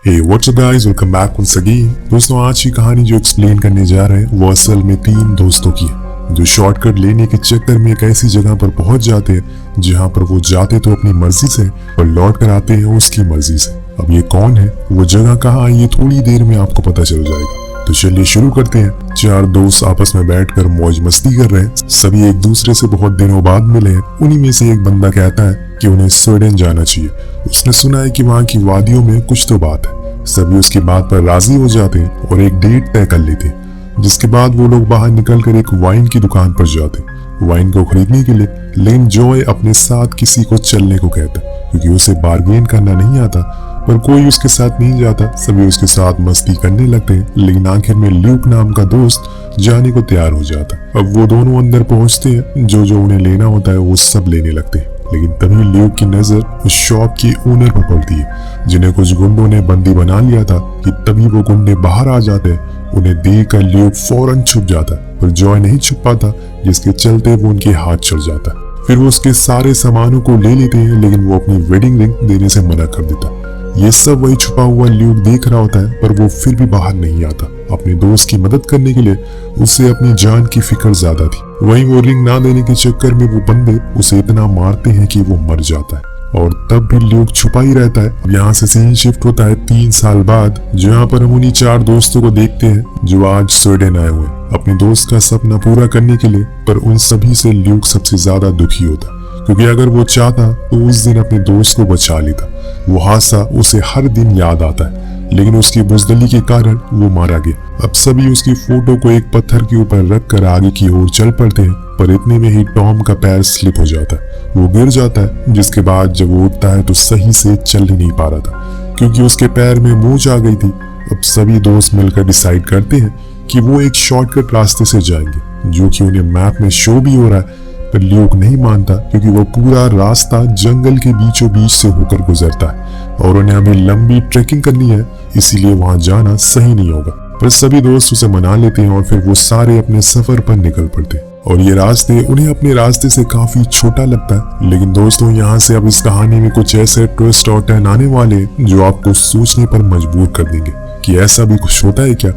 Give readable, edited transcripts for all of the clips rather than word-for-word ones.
हे what's up guys, welcome back once again. दोस्तों, आज की कहानी जो एक्सप्लेन करने जा रहे हैं वो असल में 3 दोस्तों की है जो शॉर्टकट लेने के चक्कर में एक ऐसी जगह पर पहुंच जाते हैं जहां पर वो जाते तो अपनी मर्जी से और लौट कर आते हैं उसकी मर्जी से। अब ये कौन है, वो जगह कहाँ है, ये थोड़ी देर में आपको पता चल जाएगा। तो चलिए शुरू करते हैं। 4 दोस्त आपस में बैठकर मौज मस्ती कर रहे हैं। सभी एक दूसरे से बहुत दिनों बाद मिले हैं। उन्हीं में से एक बंदा कहता है कि उन्हें स्वीडन जाना चाहिए। उसने सुना है कि वहाँ की वादियों में कुछ तो बात है। सभी उसकी बात पर राजी हो जाते हैं और एक डेट तय कर लेते हैं, जिसके बाद वो लोग बाहर निकलकर एक वाइन की दुकान पर जाते हैं वाइन को खरीदने के लिए। लेकिन जॉय अपने साथ किसी को चलने को कहता है क्योंकि उसे बार्गेन करना नहीं आता, पर कोई उसके साथ नहीं जाता। सभी उसके साथ मस्ती करने लगते हैं, लेकिन आखिर में ल्यूक नाम का दोस्त जाने को तैयार हो जाता है। अब वो दोनों अंदर पहुंचते हैं, जो जो उन्हें लेना होता है वो सब लेने लगते हैं। लेकिन तभी ल्यूक की नजर उस शॉप की ओनर पर पड़ती है, जिन्हें कुछ गुंडों ने बंदी बना लिया था। कि तभी वो गुंडे बाहर आ जाते हैं। उन्हें देखकर ल्यूक फौरन छुप जाता है, पर जॉय नहीं छुप पाता, जिसके चलते वो उनके हाथ चढ़ जाता है। फिर वो उसके सारे सामानों को ले लेते हैं, लेकिन वो अपनी वेडिंग रिंग देने से मना कर देता है। ये सब वही छुपा हुआ ल्यूक देख रहा होता है, पर वो फिर भी बाहर नहीं आता। अपने दोस्त की मदद करने के लिए उसे अपनी जान की फिक्र ज्यादा थी। वहीं वो रिंग ना देने के चक्कर में वो बंदे उसे इतना मारते हैं कि वो मर जाता है, और तब भी ल्यूक छुपा ही रहता है। अब यहाँ से सीन शिफ्ट होता है 3 साल बाद, जहाँ पर हम उन्हीं 4 दोस्तों को देखते हैं जो आज स्वीडन आए हुए हैं अपने दोस्त का सपना पूरा करने के लिए। पर उन सभी से ल्यूक सबसे ज्यादा दुखी होता, क्योंकि अगर वो चाहता तो उस दिन अपने दोस्त को बचा लेता। वो हादसा उसे हर दिन याद आता है, लेकिन उसकी बुजदली के कारण वो मारा गया। अब सभी उसकी फोटो को एक पत्थर के ऊपर रख कर आगे की ओर चल पड़ते हैं, पर इतने में ही टॉम का पैर स्लिप हो जाता है। वो गिर जाता है, जिसके बाद जब वो उठता है तो सही से चल ही नहीं पा रहा था, क्योंकि उसके पैर में मोच आ गई थी। अब सभी दोस्त मिलकर डिसाइड करते हैं कि वो एक शॉर्टकट रास्ते से जाएंगे, जो कि उन्हें मैप में शो भी हो रहा है। पर ल्यूक नहीं मानता, क्योंकि वो पूरा रास्ता जंगल के बीचों बीच से होकर गुजरता है और उन्हें अभी लंबी ट्रेकिंग करनी है, इसीलिए वहां जाना सही नहीं होगा। पर सभी दोस्त उसे मना लेते हैं और फिर वो सारे अपने सफर पर निकल पड़ते हैं। और ये रास्ते उन्हें अपने रास्ते से काफी छोटा लगता है। लेकिन दोस्तों, यहाँ से अब इस कहानी में कुछ ऐसे ट्विस्ट और टर्न आने वाले हैं जो आपको सोचने पर मजबूर कर देंगे कि ऐसा भी कुछ होता है क्या।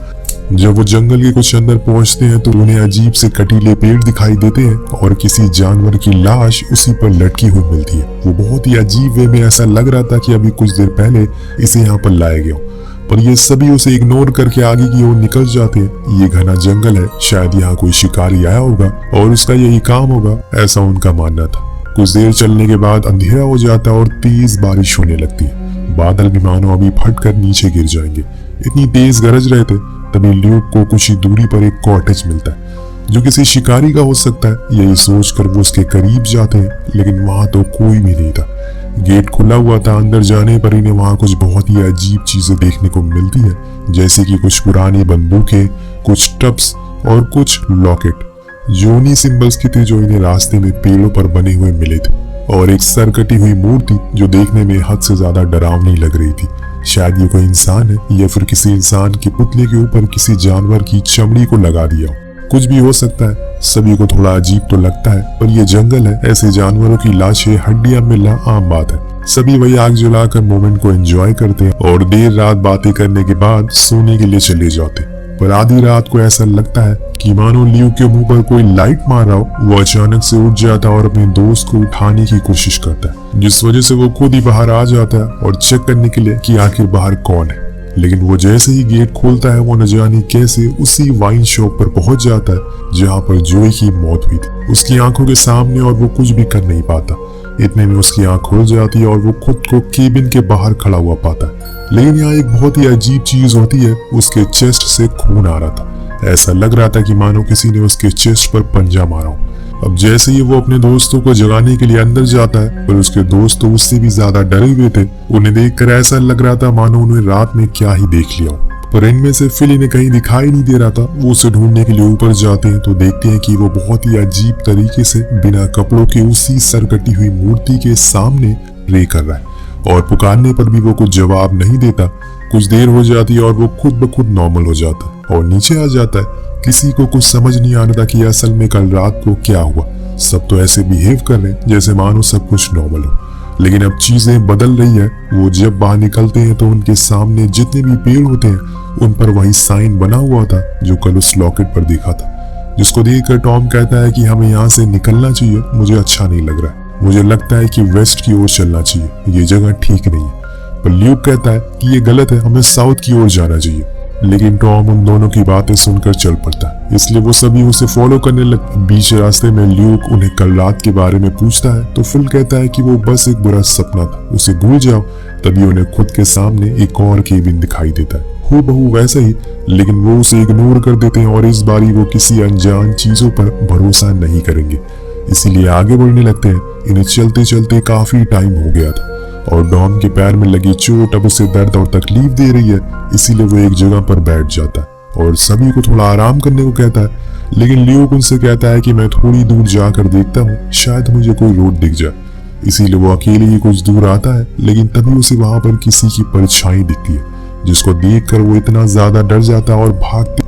जब वो जंगल के कुछ अंदर पहुंचते हैं तो उन्हें अजीब से कटीले पेड़ दिखाई देते हैं और किसी जानवर की लाश उसी पर लटकी हुई मिलती है। वो बहुत ही अजीब वे में, ऐसा लग रहा था कि अभी कुछ देर पहले इसे यहाँ पर लाया गया। पर ये सभी उसे इग्नोर करके आगे की ओर निकल जाते हैं। ये घना जंगल है, शायद यहाँ कोई शिकारी आया होगा और उसका यही काम होगा, ऐसा उनका मानना था। कुछ देर चलने के बाद अंधेरा हो जाता है और तेज बारिश होने लगती है। बादल भी मानो अभी फट कर नीचे गिर जाएंगे, इतनी तेज गरज रहे थे। तभी ल्यूक को कुछ ही दूरी पर एक कॉटेज मिलता है, जो किसी शिकारी का हो सकता है। यही सोचकर वो उसके करीब जाते हैं, लेकिन वहां तो कोई भी नहीं था। गेट खुला हुआ था। अंदर जाने पर इन्हें वहां कुछ बहुत ही अजीब चीजें देखने को मिलती है, जैसे कि कुछ पुरानी बंदूकें, कुछ टब्स और कुछ लॉकेट, जो उन्हीं सिंबल्स की थी जो इन्हें रास्ते में पेड़ों पर बने हुए मिले थे। और एक सर कटी हुई मूर्ति जो देखने में हद से ज्यादा डरावनी लग रही थी। शायद ये कोई इंसान है या फिर किसी इंसान के पुतले के ऊपर किसी जानवर की चमड़ी को लगा दिया हो। कुछ भी हो सकता है। सभी को थोड़ा अजीब तो लगता है, पर ये जंगल है, ऐसे जानवरों की लाशें, हड्डियां मिलना आम बात है। सभी वही आग जलाकर मोमेंट को एंजॉय करते हैं और देर रात बातें करने के बाद सोने के लिए चले जाते हैं। पर आधी रात को ऐसा लगता है कि मानो ल्यूक के मुंह पर कोई लाइट मार रहा हो। वो अचानक से उठ जाता है और अपने दोस्त को उठाने की कोशिश करता है, जिस वजह से वो खुद ही बाहर आ जाता है और चेक करने के लिए कि आखिर बाहर कौन है। लेकिन वो जैसे ही गेट खोलता है, वो न जाने कैसे उसी वाइन शॉप पर पहुंच जाता है जहां पर जॉय की मौत हुई थी, उसकी आंखों के सामने, और वो कुछ भी कर नहीं पाता। इतने में उसकी आंख खुल जाती है और वो खुद को केबिन के बाहर खड़ा हुआ पाता है। लेकिन यहाँ एक बहुत ही अजीब चीज होती है, उसके चेस्ट से खून आ रहा था। ऐसा लग रहा था कि मानो किसी ने उसके चेस्ट पर पंजा मारा हो। अब जैसे ही वो अपने दोस्तों को जगाने के लिए अंदर जाता है, पर उसके दोस्त तो उससे भी ज्यादा डरे हुए थे। उन्हें देखकर ऐसा लग रहा था मानो उन्हें रात में क्या ही देख लिया हो। पर इनमें से फिल इन्हें कहीं दिखाई नहीं दे रहा था। वो उसे ढूंढने के लिए ऊपर जाते हैं तो देखते हैं कि वो बहुत ही अजीब तरीके से बिना कपड़ों के उसी सरकटी हुई मूर्ति के सामने प्रे कर रहा है, और पुकारने पर भी वो कुछ जवाब नहीं देता। कुछ देर हो जाती है और वो खुद ब खुद नॉर्मल हो जाता है और नीचे आ जाता है। किसी को कुछ समझ नहीं आ रहा था कि असल में कल रात को क्या हुआ। सब तो ऐसे बिहेव कर रहे हैं जैसे मानो सब कुछ नॉर्मल हो। लेकिन अब चीजें बदल रही है। वो जब बाहर निकलते हैं तो उनके सामने जितने भी पेड़ होते हैं उन पर वही साइन बना हुआ था जो कल उस लॉकेट पर देखा था, जिसको देखकर टॉम कहता है कि हमें यहाँ से निकलना चाहिए, मुझे अच्छा नहीं लग रहा है, मुझे लगता है कि वेस्ट की ओर चलना चाहिए, ये जगह ठीक नहीं है। पर ल्यूक कहता है कि ये गलत है, हमें साउथ की ओर जाना चाहिए। लेकिन टॉम उन दोनों की बातें सुनकर चल पड़ता है, इसलिए वो सभी उसे फॉलो करने लगते। बीच रास्ते में ल्यूक उन्हें कल रात के बारे में पूछता है तो फिल कहता है कि वो बस एक बुरा सपना था, उसे भूल जाओ। तभी उन्हें खुद के सामने एक और केबिन दिखाई देता है, हूबहू वैसा ही, लेकिन वो उसे इग्नोर कर देते हैं और इस बारी वो किसी अनजान चीजों पर भरोसा नहीं करेंगे, इसीलिए आगे बढ़ने लगते हैं। इन्हें चलते चलते काफी टाइम हो गया था और डॉम के पैर में लगी चोट अब उसे दर्द और तकलीफ दे रही है, इसीलिए वो एक जगह पर बैठ जाता है और सभी को थोड़ा आराम करने को कहता है। लेकिन ल्यूक उनसे कहता है कि मैं थोड़ी दूर जाकर देखता हूँ, शायद मुझे कोई रोड दिख जाए। इसीलिए वो अकेले ही कुछ दूर आता है, लेकिन तभी उसे वहां पर किसी की परछाई दिखती है, जिसको देखकर वो इतना ज्यादा डर जाता है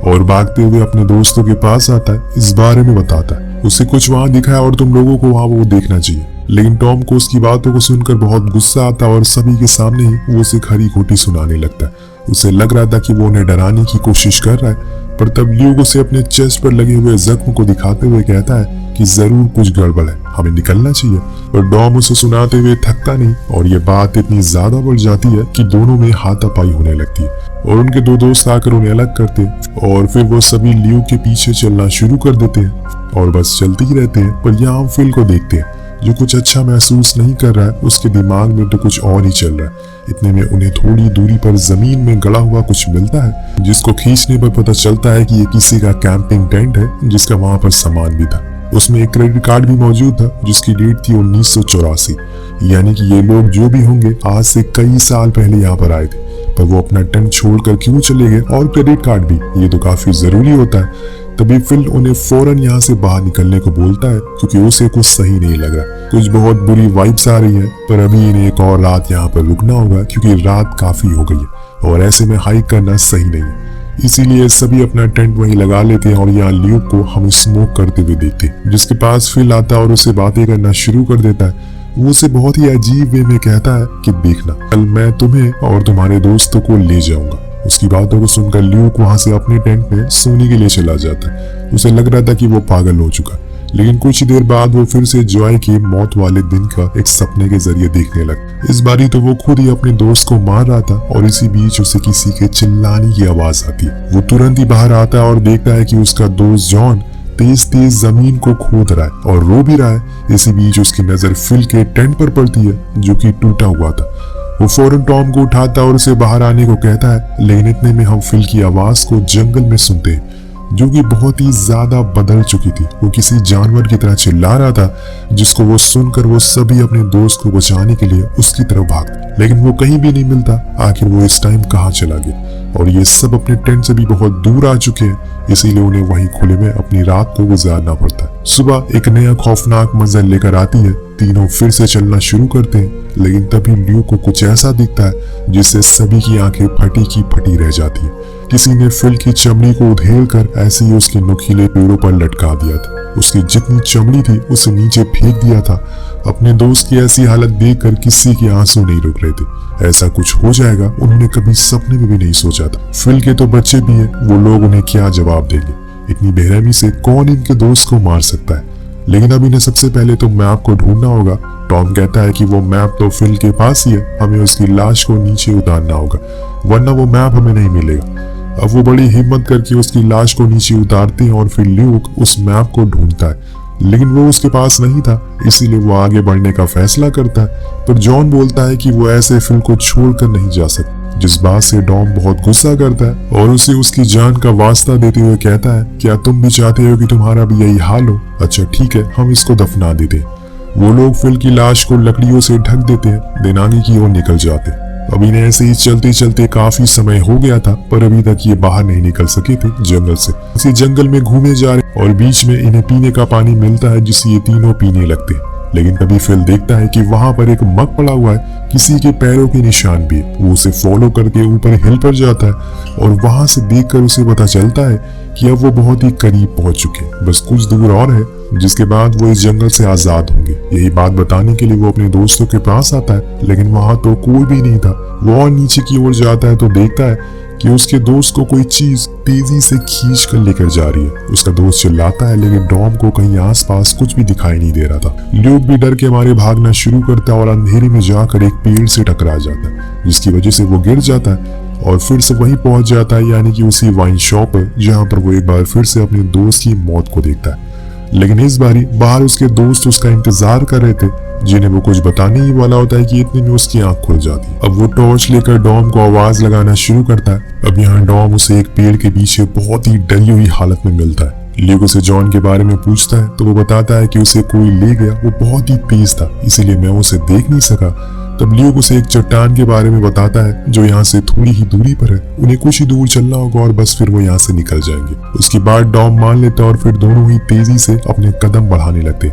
और भागते हुए अपने दोस्तों के पास आता है, इस बारे में बताता है उसे कुछ वहां दिखा है और तुम लोगों को वहां वो देखना चाहिए। लेकिन टॉम को उसकी बातों को सुनकर बहुत गुस्सा आता है और सभी के सामने ही वो उसे खरी खोटी सुनाने लगता है। उसे लग रहा था कि वो उन्हें डराने की कोशिश कर रहा है, पर तब ल्यूक उसे अपने चेस्ट पर लगे हुए जख्म को दिखाते हुए कहता है कि जरूर कुछ गड़बड़ है, हमें निकलना चाहिए। पर डॉम उसे सुनाते हुए थकता नहीं और ये बात इतनी ज्यादा बढ़ जाती है कि दोनों में हाथापाई होने लगती है और उनके दो दोस्त आकर उन्हें अलग करते हैं और फिर वो सभी ल्यूक के पीछे चलना शुरू कर देते हैं और बस चलते ही रहते हैं। पर यहाँ हम फिल को देखते हैं जो कुछ अच्छा महसूस नहीं कर रहा है, उसके दिमाग में तो कुछ और ही चल रहा है। इतने में उन्हें थोड़ी दूरी पर जमीन में गड़ा हुआ कुछ मिलता है, जिसको खींचने पर पता चलता है कि ये किसी का कैंपिंग टेंट है, जिसका वहां पर सामान भी था। उसमें एक क्रेडिट कार्ड भी मौजूद था जिसकी डेट थी 1984, यानी कि ये लोग जो भी होंगे आज से कई साल पहले यहाँ पर आए थे। पर वो अपना टेंट छोड़कर क्यों चले गए और क्रेडिट कार्ड भी, ये तो काफी जरूरी होता है। तभी फिल उन्हें फौरन यहाँ से बाहर निकलने को बोलता है क्योंकि उसे कुछ सही नहीं लग रहा, कुछ बहुत बुरी वाइब्स आ रही है। पर अभी इन्हें एक और रात यहाँ पर रुकना होगा क्योंकि रात काफी हो गई है और ऐसे में हाइक करना सही नहीं है। इसीलिए सभी अपना टेंट वहीं लगा लेते हैं और यहाँ ल्यूक को हम स्मोक करते हुए देखते हैं, जिसके पास फिल आता है और उसे बातें करना शुरू कर देता है। वो उसे बहुत ही अजीब वे में कहता है कि देखना, कल मैं तुम्हें और तुम्हारे दोस्तों को ले जाऊंगा। उसकी बातों को सुनकर ल्यूक वहां से अपने टेंट में सोने के लिए चला जाता है। उसे लग रहा था कि वो पागल हो चुका, लेकिन कुछ देर बाद वो फिर से जॉय के मौत वाले दिन का एक सपने के जरिए देखने लगा। इस बारी तो वो खुद ही अपने दोस्त को मार रहा था और इसी बीच उसे किसी के चिल्लाने की आवाज आती है। वो तुरंत ही बाहर आता है और देखता है कि उसका दोस्त जॉन तेज तेज जमीन को खोद रहा है और रो भी रहा है। इसी बीच उसकी नजर फिल के टेंट पर पड़ती है जो कि टूटा हुआ था। वो फौरन टॉम को उठाता और उसे बाहर आने को कहता है, लेकिन इतने में हम फिल की आवाज को जंगल में सुनते हैं जो कि बहुत ही ज्यादा बदल चुकी थी। वो किसी जानवर की तरह चिल्ला रहा था, जिसको वो सुनकर वो सभी अपने दोस्त को बचाने के लिए उसकी तरफ भागते, लेकिन वो कहीं भी नहीं मिलता। आखिर वो इस टाइम कहाँ चला गया और ये सब अपने टेंट से भी बहुत दूर आ चुके हैं, इसीलिए उन्हें वहीं खुले में अपनी रात को गुजारना पड़ता है। सुबह एक नया खौफनाक मंजर लेकर आती है। तीनों फिर से चलना शुरू करते हैं, लेकिन तभी ल्यूक को कुछ ऐसा दिखता है जिससे सभी की आंखें फटी की फटी रह जाती है। किसी ने फिल की चमड़ी को उधेड़ कर ऐसे ही उसके नुकीले पेड़ों पर लटका दिया था। उसकी जितनी चमड़ी थी उसे नीचे फेंक दिया था। अपने दोस्त की ऐसी हालत देखकर किसी के आंसू नहीं रुक रहे थे। ऐसा कुछ हो जाएगा उन्होंने कभी सपने में भी नहीं सोचा था। फिल के तो बच्चे भी हैं, वो लोग उन्हें क्या जवाब देंगे? इतनी बेरहमी से कौन इनके दोस्त को मार सकता है? लेकिन अब इन्हें सबसे पहले तो मैप को ढूंढना होगा। टॉम कहता है कि वो मैप तो फिल के पास ही है, हमें उसकी लाश को नीचे उतारना होगा, वरना वो मैप हमें नहीं मिलेगा। अब वो बड़ी हिम्मत करके उसकी लाश को नीचे उतारते हैं और फिर ल्यूक उस मैप को ढूंढता है, लेकिन वो उसके पास नहीं था, इसीलिए वो आगे बढ़ने का फैसला करता है। पर जॉन बोलता है कि वो ऐसे फिल को छोड़कर नहीं जा सकता, जिस बात से डॉम बहुत गुस्सा करता है और उसे उसकी जान का वास्ता देते हुए कहता है, क्या तुम भी चाहते हो कि तुम्हारा भी यही हाल हो? अच्छा ठीक है, हम इसको दफना देते हैं। वो लोग फिल की लाश को लकड़ियों से ढक देते हैं, दिन आगे की ओर निकल जाते। अब इन्हें ऐसे ही चलते चलते काफी समय हो गया था, पर अभी तक ये बाहर नहीं निकल सके थे जंगल से। इसी जंगल में घूमे जा रहे और बीच में इन्हें पीने का पानी मिलता है, जिसे ये तीनों पीने लगते हैं। लेकिन तभी फिल देखता है कि वहां पर एक मग पड़ा हुआ है, किसी के पैरों के निशान भी है। वो उसे फॉलो करके ऊपर हिल पर जाता है और वहां से देखकर उसे पता चलता है कि अब वो बहुत ही करीब पहुंच चुके हैं, बस कुछ दूर और है जिसके बाद वो इस जंगल से आजाद होंगे। यही बात बताने के लिए वो अपने दोस्तों के पास आता है, लेकिन वहां तो कोई भी नहीं था। वो और नीचे की ओर जाता है तो देखता है कि उसके दोस्त को कोई चीज तेजी से खींच कर लेकर जा रही है। उसका दोस्त चिल्लाता है, लेकिन डॉम को कहीं आसपास कुछ भी दिखाई नहीं दे रहा था। ल्यूक भी डर के मारे भागना शुरू करता है और अंधेरे में जाकर एक पेड़ से टकरा जाता है, जिसकी वजह से वो गिर जाता है और फिर से वहीं पहुंच जाता है, यानी कि उसी वाइन शॉप पर जहां पर वो एक बार फिर से अपने दोस्त की मौत को देखता है। लेकिन इस बारी बाहर उसके दोस्त उसका इंतजार कर रहे थे, जिन्हें वो कुछ बताने ही वाला होता है कि इतने में उसकी आंख खुल जाती है। अब वो टॉर्च लेकर डॉम को आवाज लगाना शुरू करता है। अब यहाँ डॉम उसे एक पेड़ के पीछे बहुत ही डरी हुई हालत में मिलता है। ल्यूक उसे जॉन के बारे में पूछता है तो वो बताता है कि उसे कोई ले गया, वो बहुत ही तेज था, इसीलिए मैं उसे देख नहीं सका। तब ल्यूक उसे एक चट्टान के बारे में बताता है जो यहाँ से थोड़ी ही दूरी पर है। उन्हें कुछ ही दूर चलना होगा और बस फिर वो यहाँ से निकल जाएंगे। उसके बाद डॉम मान लेता और फिर दोनों ही तेजी से अपने कदम बढ़ाने लगते।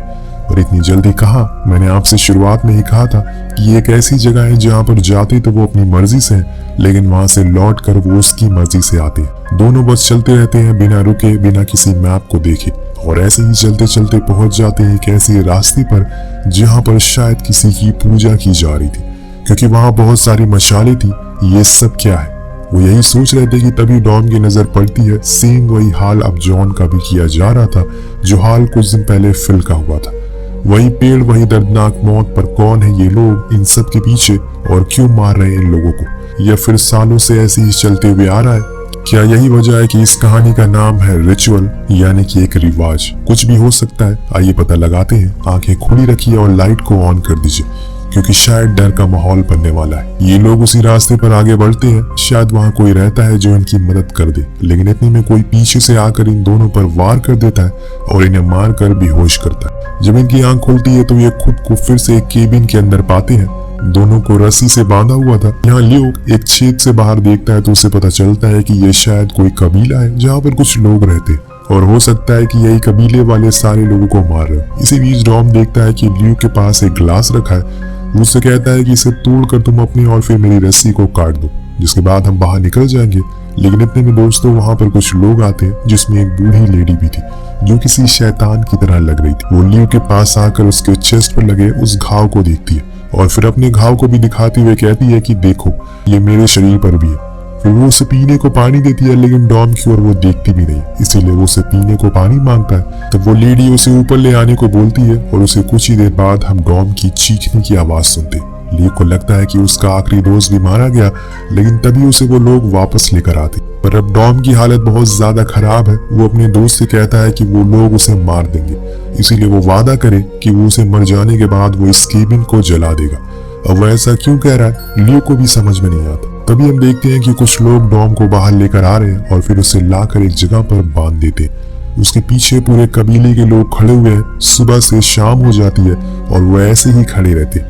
और इतनी जल्दी कहा, मैंने आपसे शुरुआत में ही कहा था कि ये एक ऐसी जगह है जहाँ पर जाते तो वो अपनी मर्जी से है, लेकिन वहां से लौट कर वो उसकी मर्जी से आते हैं। दोनों बस चलते रहते हैं बिना रुके, बिना किसी मैप को देखे, और ऐसे ही चलते चलते पहुंच जाते हैं एक ऐसे रास्ते पर जहाँ पर शायद किसी की पूजा की जा रही थी, क्योंकि वहां बहुत सारी मशालें थी। ये सब क्या है? वो यही सोच रहे थे कि तभी डॉन की नजर पड़ती है। सेम वही हाल अब जॉन का भी किया जा रहा था, जो हाल कुछ दिन पहले फिल का हुआ था। वही पेड़, वही दर्दनाक मौत, पर कौन है ये लोग इन सब के पीछे और क्यों मार रहे हैं इन लोगों को? या फिर सालों से ऐसे ही चलते हुए आ रहा है? क्या यही वजह है कि इस कहानी का नाम है रिचुअल, यानी कि एक रिवाज? कुछ भी हो सकता है, आइए पता लगाते हैं। आंखें खुली रखिए और लाइट को ऑन कर दीजिए, क्योंकि शायद डर का माहौल बनने वाला है। ये लोग उसी रास्ते पर आगे बढ़ते हैं। शायद वहाँ कोई रहता है जो इनकी मदद कर दे, लेकिन इतने में कोई पीछे से आकर इन दोनों पर वार कर देता है और इन्हें मार कर बेहोश करता है। जब इनकी आंख खुलती है तो ये खुद को फिर से एक केबिन के अंदर पाते हैं। दोनों को रस्सी से बांधा हुआ था। यहाँ ल्यूक एक छेद से बाहर देखता है तो उसे पता चलता है कि ये शायद कोई कबीला है जहाँ पर कुछ लोग रहते हैं, और हो सकता है कि यही कबीले वाले सारे लोगों को मार रहे हैं। इसी बीच डॉम देखता है कि ल्यूक के पास एक ग्लास रखा है। मुझसे कहता है कि इसे तोड़कर तुम अपनी और फिर मेरी रस्सी को काट दो, जिसके बाद हम बाहर निकल जाएंगे। लेकिन इतने में दोस्तों वहां पर कुछ लोग आते हैं, जिसमें एक बूढ़ी लेडी भी थी जो किसी शैतान की तरह लग रही थी। वो ल्यूक के पास आकर उसके चेस्ट पर लगे उस घाव को देखती है और फिर अपने घाव को भी दिखाते हुए कहती है कि देखो, ये मेरे शरीर पर भी है। फिर वो उसे पीने को पानी देती है, लेकिन डॉम की ओर वो देखती भी नहीं, इसीलिए वो उसे पीने को पानी मांगता है। तब वो लेडी उसे ऊपर ले आने को बोलती है और उसे कुछ ही देर बाद हम डॉम की चीखने की आवाज सुनते। ल्यूक को लगता है कि उसका आखिरी दोस्त भी मारा गया, लेकिन तभी उसे वो लोग वापस लेकर आते। पर अब डॉम की हालत बहुत ज्यादा खराब है। वो अपने दोस्त से कहता है कि वो लोग उसे मार देंगे, इसीलिए वो वादा करे कि वो उसे मर जाने के बाद वो इस केबिन को जला देगा। अब वो ऐसा क्यों कह रहा है, ल्यूक को भी समझ में नहीं आता। तभी हम देखते हैं कि कुछ लोग डॉम को बाहर लेकर आ रहे हैं और फिर उसे लाकर एक जगह पर बांध देते। उसके पीछे पूरे कबीले के लोग खड़े हुए हैं। सुबह से शाम हो जाती है और वो ऐसे ही खड़े रहते।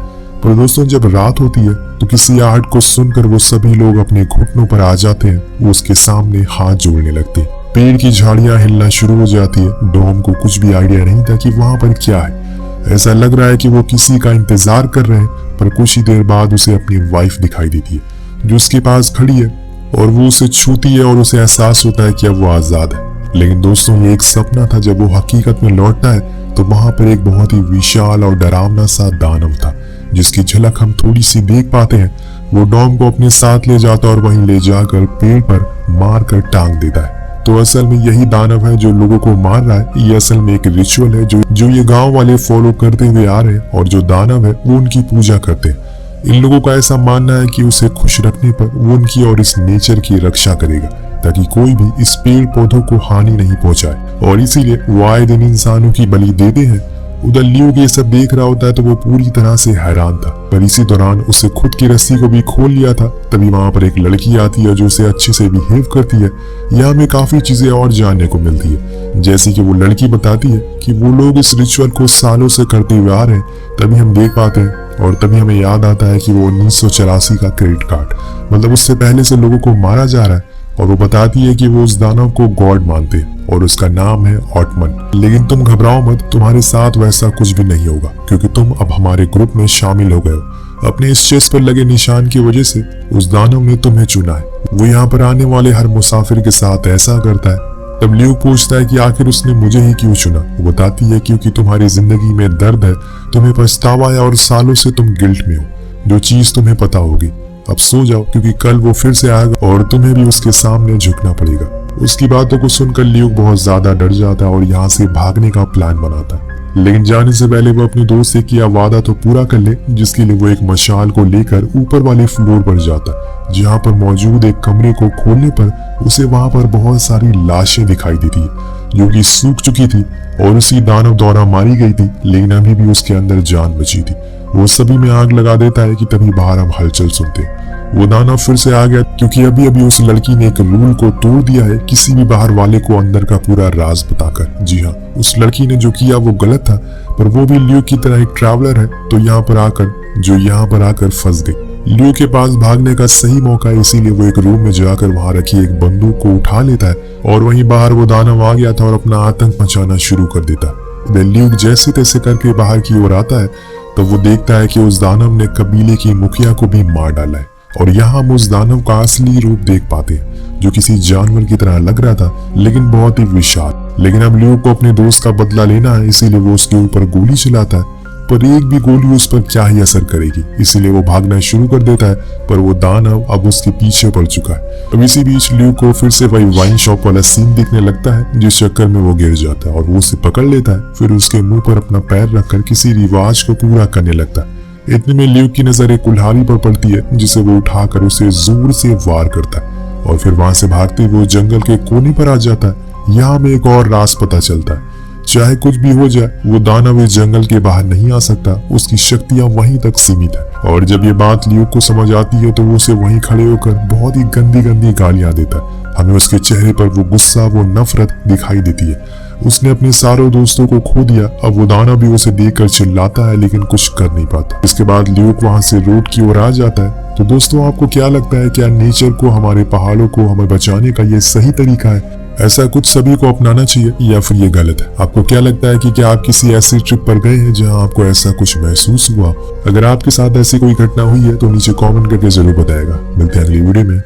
पर दोस्तों, जब रात होती है तो किसी आहट को सुनकर वो सभी लोग अपने घुटनों पर आ जाते हैं। वो उसके सामने हाथ जोड़ने लगते हैं। पेड़ की झाड़ियां हिलना शुरू हो जाती है। डॉम को कुछ भी आइडिया नहीं था कि वहां पर क्या है। ऐसा लग रहा है कि वो किसी का इंतजार कर रहे हैं। पर कुछ ही देर बाद उसे अपनी वाइफ दिखाई देती है जो उसके पास खड़ी है, और वो उसे छूती है और उसे एहसास होता है कि अब वो आजाद है। लेकिन दोस्तों, ये एक सपना था। जब वो हकीकत में लौटता है तो वहां पर एक बहुत ही विशाल और डरावना सा दानव था, जिसकी झलक हम थोड़ी सी देख पाते हैं। वो डॉम को अपने साथ ले जाता और वहीं ले जाकर पेड़ पर मार कर टांग देता है। तो असल में यही दानव है जो लोगों को मार रहा है। ये असल में एक रिचुअल है जो ये गांव वाले फॉलो करते हुए आ रहे हैं, और जो दानव है वो उनकी पूजा करते हैं। इन लोगों का ऐसा मानना है कि उसे खुश रखने पर वो उनकी और इस नेचर की रक्षा करेगा, ताकि कोई भी इस पेड़ पौधों को हानि नहीं पहुंचाए, और इसीलिए वो आए दिन इंसानों की बलि देते हैं। उधर ल्यूक ये सब देख रहा होता है तो वो पूरी तरह से हैरान था। पर इसी दौरान उसे खुद की रस्सी को भी खोल लिया था। तभी वहां पर एक लड़की आती है जो उसे अच्छे से बिहेव करती है। यहाँ हमें काफी चीजें और जानने को मिलती है, जैसे कि वो लड़की बताती है कि वो लोग इस रिचुअल को सालों से करते हुए आ रहे हैं। तभी हम देख पाते हैं और तभी हमें याद आता है कि वो 1984 का क्रेडिट कार्ड, मतलब उससे पहले से लोगों को मारा जा रहा है। और वो बताती है कि वो उस दानव को गॉड मानते हैं और उसका नाम है ऑटमन। लेकिन तुम घबराओ मत, तुम्हारे साथ वैसा कुछ भी नहीं होगा, क्योंकि तुम अब हमारे ग्रुप में शामिल हो गए हो। अपने इस चेस्ट पर लगे निशान की वजह से उस दानव ने तुम्हें चुना है। वो यहाँ पर आने वाले हर मुसाफिर के साथ ऐसा करता है। तब ल्यूक पूछता है कि आखिर उसने मुझे ही क्यों चुना। वो बताती है क्योंकि तुम्हारी जिंदगी में दर्द है, तुम्हें पछतावा है और सालों से तुम गिल्ट में हो, जो चीज तुम्हें पता होगी। अब सो जाओ क्योंकि कल वो फिर से आएगा और तुम्हें भी उसके सामने झुकना पड़ेगा। उसकी बातों को सुनकर ल्यूक बहुत ज्यादा डर जाता है और यहाँ से भागने का प्लान बनाता है, लेकिन जाने से पहले वो अपने दोस्त से किया वादा तो पूरा कर ले, जिसके लिए वो एक मशाल को लेकर ऊपर वाले फ्लोर पर जाता है, जहाँ पर मौजूद एक कमरे को खोलने पर उसे वहां पर बहुत सारी लाशें दिखाई देती है जो कि सूख चुकी थी और उसी दानव द्वारा मारी गई थी, लेकिन अभी भी उसके अंदर जान बची थी। वो सभी में आग लगा देता है कि तभी बाहर हम हलचल सुनते हैं। वो दानव फिर से आ गया क्योंकि अभी अभी उस लड़की ने एक रूल को तोड़ दिया है, किसी भी बाहर वाले को अंदर का पूरा राज बताकर। जी हाँ, उस लड़की ने जो किया वो गलत था, पर वो भी ल्यूक की तरह एक ट्रैवलर है, तो यहाँ पर आकर फंस गई। ल्यूक के पास भागने का सही मौका है, इसीलिए वो एक रूम में जाकर वहां रखी एक बंदूक को उठा लेता है और वहीं बाहर वो दानव आ गया था और अपना आतंक मचाना शुरू कर देता है। ल्यूक जैसे तैसे करके बाहर की ओर आता है तो वो देखता है कि उस दानव ने कबीले की मुखिया को भी मार डाला है और यहाँ हम उस दानव का असली रूप देख पाते हैं, जो किसी जानवर की तरह लग रहा था लेकिन बहुत ही विशाल। लेकिन अब ल्यूक को अपने दोस्त का बदला लेना है, इसीलिए वो उसके ऊपर गोली चलाता है, पर एक भी गोली उस पर क्या ही असर करेगी, इसीलिए वो भागना शुरू कर देता है, पर वो दानव अब उसके पीछे पड़ चुका है। अब इसी बीच ल्यूक को फिर से वही वाइन शॉप वाला सीन दिखने लगता है, जिस चक्कर में वो गिर जाता है और वो उसे पकड़ लेता है, फिर उसके मुंह पर अपना पैर रखकर किसी रिवाज को पूरा करने लगता है। इतने में ल्यूक की नजर एक कुल्हाड़ी पर पड़ती है, जिसे वो उठाकर उसे जोर से वार करता है और फिर वहां से भागते हुए जंगल के कोने पर आ जाता है। यहाँ हमें एक और राज पता चलता है, चाहे कुछ भी हो जाए वो दानव इस जंगल के बाहर नहीं आ सकता, उसकी शक्तियां वहीं तक सीमित है। और जब ये बात ल्यूक को समझ आती है तो वो उसे वहीं खड़े होकर बहुत ही गंदी गंदी गालियां देता है। हमें उसके चेहरे पर वो गुस्सा, वो नफरत दिखाई देती है। उसने अपने सारों दोस्तों को खो दिया। अब वो दानव भी उसे देखकर चिल्लाता है लेकिन कुछ कर नहीं पाता। इसके बाद ल्यूक वहां से रोड की ओर आ जाता है। तो दोस्तों, आपको क्या लगता है, क्या नेचर को, हमारे पहाड़ों को हमें बचाने का ये सही तरीका है? ऐसा कुछ सभी को अपनाना चाहिए या फिर ये गलत है? आपको क्या लगता है कि क्या आप किसी ऐसी ट्रिप पर गए हैं जहां आपको ऐसा कुछ महसूस हुआ? अगर आपके साथ ऐसी कोई घटना हुई है तो नीचे कमेंट करके जरूर बताएगा। मिलते हैं अगली वीडियो में।